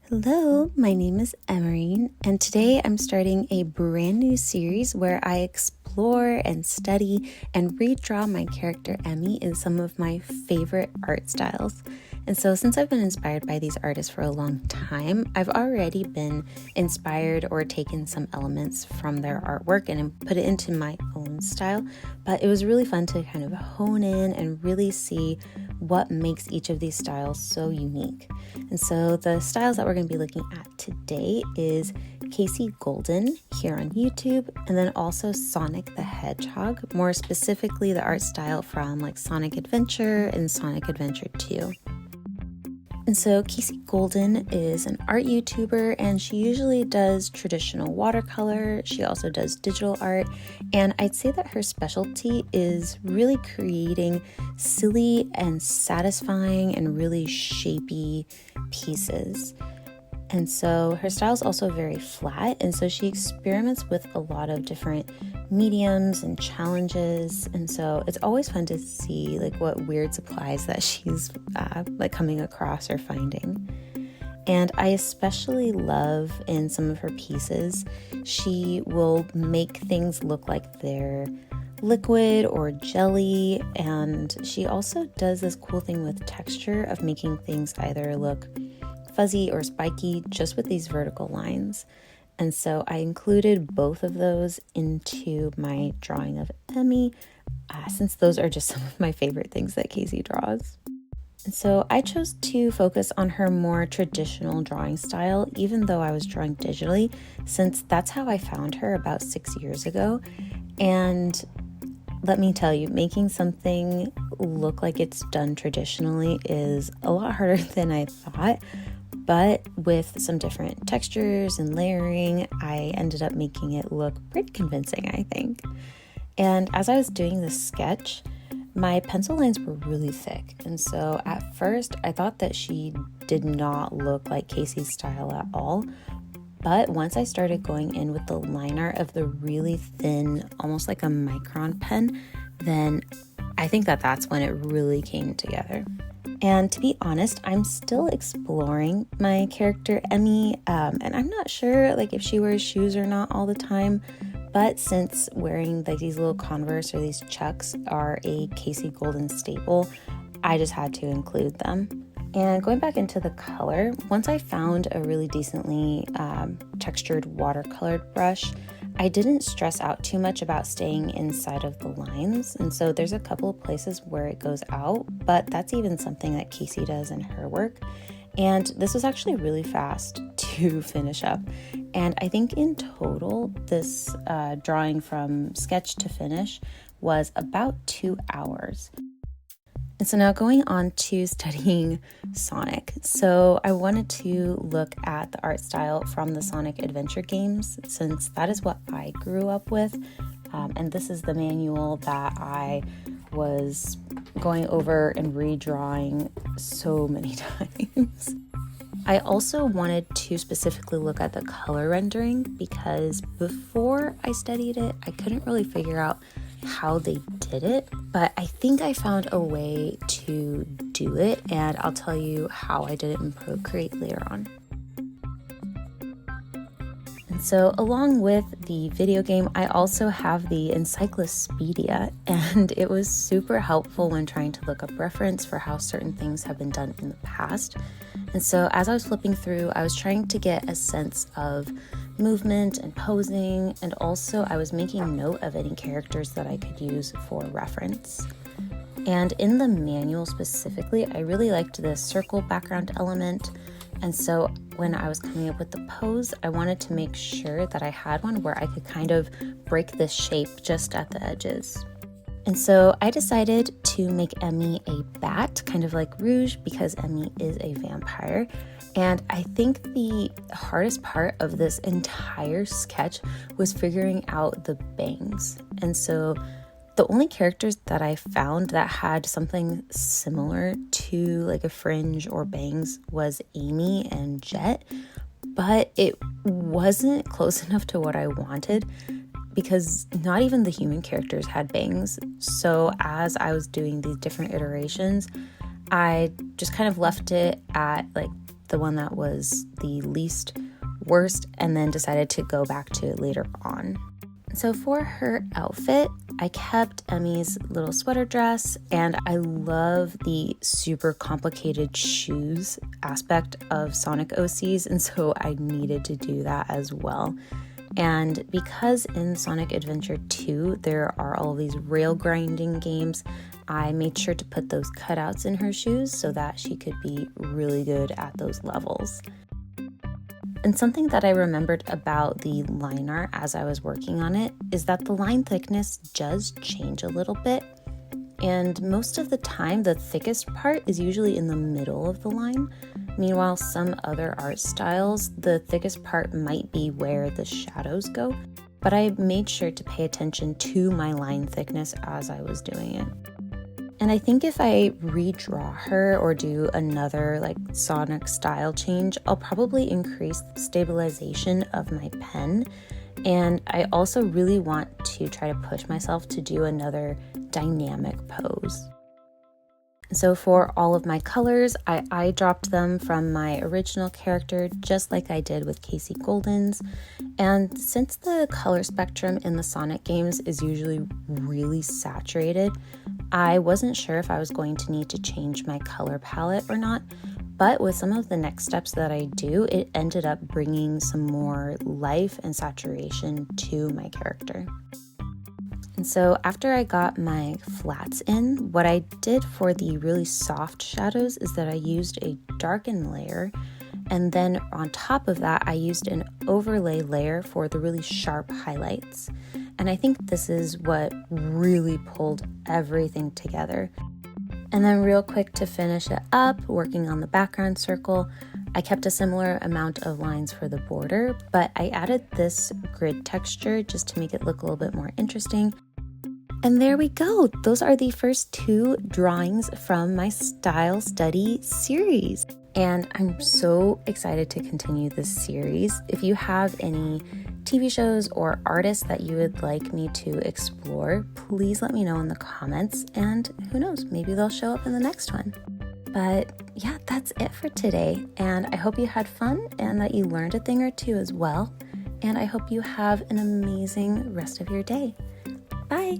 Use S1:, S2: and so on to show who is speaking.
S1: Hello, my name is Emerine, and today I'm starting a brand new series where I explore and study and redraw my character Emmy in some of my favorite art styles. And so since I've been inspired by these artists for a long time, I've already been inspired or taken some elements from their artwork and put it into my own style. But it was really fun to kind of hone in and really see what makes each of these styles so unique. And so the styles that we're going to be looking at today is Kasey Golden here on YouTube, and then also Sonic the Hedgehog, more specifically the art style from like Sonic Adventure and Sonic Adventure 2. And so Kasey Golden is an art YouTuber, and she usually does traditional watercolor. She also does digital art, and I'd say that her specialty is really creating silly and satisfying and really shapy pieces. And so her style is also very flat, and so she experiments with a lot of different mediums and challenges, and so it's always fun to see like what weird supplies that she's coming across or finding. And I especially love in some of her pieces, she will make things look like they're liquid or jelly, and she also does this cool thing with texture of making things either look fuzzy or spiky just with these vertical lines. And so I included both of those into my drawing of Emmy, since those are just some of my favorite things that Kasey draws. And so I chose to focus on her more traditional drawing style, even though I was drawing digitally, since that's how I found her about 6 years ago. And let me tell you, making something look like it's done traditionally is a lot harder than I thought. But with some different textures and layering, I ended up making it look pretty convincing, I think. And as I was doing this sketch, my pencil lines were really thick. And so at first, I thought that she did not look like Kasey's style at all. But once I started going in with the line art of the really thin, almost like a micron pen, then I think that that's when it really came together. And to be honest, I'm still exploring my character Emmy, and I'm not sure like if she wears shoes or not all the time, but since wearing like these little Converse or these Chucks are a Kasey Golden staple, I just had to include them. And going back into the color, once I found a really decently textured watercolored brush, I didn't stress out too much about staying inside of the lines. And so there's a couple of places where it goes out, but that's even something that Kasey does in her work. And this was actually really fast to finish up. And I think in total, this drawing from sketch to finish was about 2 hours. And so now going on to studying Sonic. So I wanted to look at the art style from the Sonic Adventure games, since that is what I grew up with. And this is the manual that I was going over and redrawing so many times. I also wanted to specifically look at the color rendering because before I studied it, I couldn't really figure out how they did it, but I think I found a way to do it, and I'll tell you how I did it in Procreate later on. And so along with the video game, I also have the encyclopedia, and it was super helpful when trying to look up reference for how certain things have been done in the past. And so as I was flipping through, I was trying to get a sense of movement and posing, and also I was making note of any characters that I could use for reference. And in the manual specifically, I really liked the circle background element, and so when I was coming up with the pose, I wanted to make sure that I had one where I could kind of break this shape just at the edges. And so I decided to make Emmy a bat, kind of like Rouge, because Emmy is a vampire. And I think the hardest part of this entire sketch was figuring out the bangs. And so the only characters that I found that had something similar to like a fringe or bangs was Amy and Jet, but it wasn't close enough to what I wanted because not even the human characters had bangs. So as I was doing these different iterations, I just kind of left it at like the one that was the least worst, and then decided to go back to it later on. So for her outfit, I kept Emmy's little sweater dress, and I love the super complicated shoes aspect of Sonic OCs, and so I needed to do that as well. And because in Sonic Adventure 2, there are all these rail grinding games, I made sure to put those cutouts in her shoes so that she could be really good at those levels. And something that I remembered about the line art as I was working on it is that the line thickness does change a little bit. And most of the time, the thickest part is usually in the middle of the line. Meanwhile, some other art styles, the thickest part might be where the shadows go. But I made sure to pay attention to my line thickness as I was doing it. And I think if I redraw her or do another Sonic style change, I'll probably increase the stabilization of my pen. And I also really want to try to push myself to do another dynamic pose. So for all of my colors, I dropped them from my original character, just like I did with Kasey Golden's. And since the color spectrum in the Sonic games is usually really saturated, I wasn't sure if I was going to need to change my color palette or not. But with some of the next steps that I do, it ended up bringing some more life and saturation to my character. And so after I got my flats in, what I did for the really soft shadows is that I used a darken layer, and then on top of that I used an overlay layer for the really sharp highlights. And I think this is what really pulled everything together. And then real quick to finish it up, working on the background circle, I kept a similar amount of lines for the border, but I added this grid texture just to make it look a little bit more interesting. And there we go. Those are the first 2 drawings from my style study series. And I'm so excited to continue this series. If you have any TV shows or artists that you would like me to explore, please let me know in the comments. And who knows, maybe they'll show up in the next one. But yeah, that's it for today. And I hope you had fun and that you learned a thing or two as well. And I hope you have an amazing rest of your day. Bye.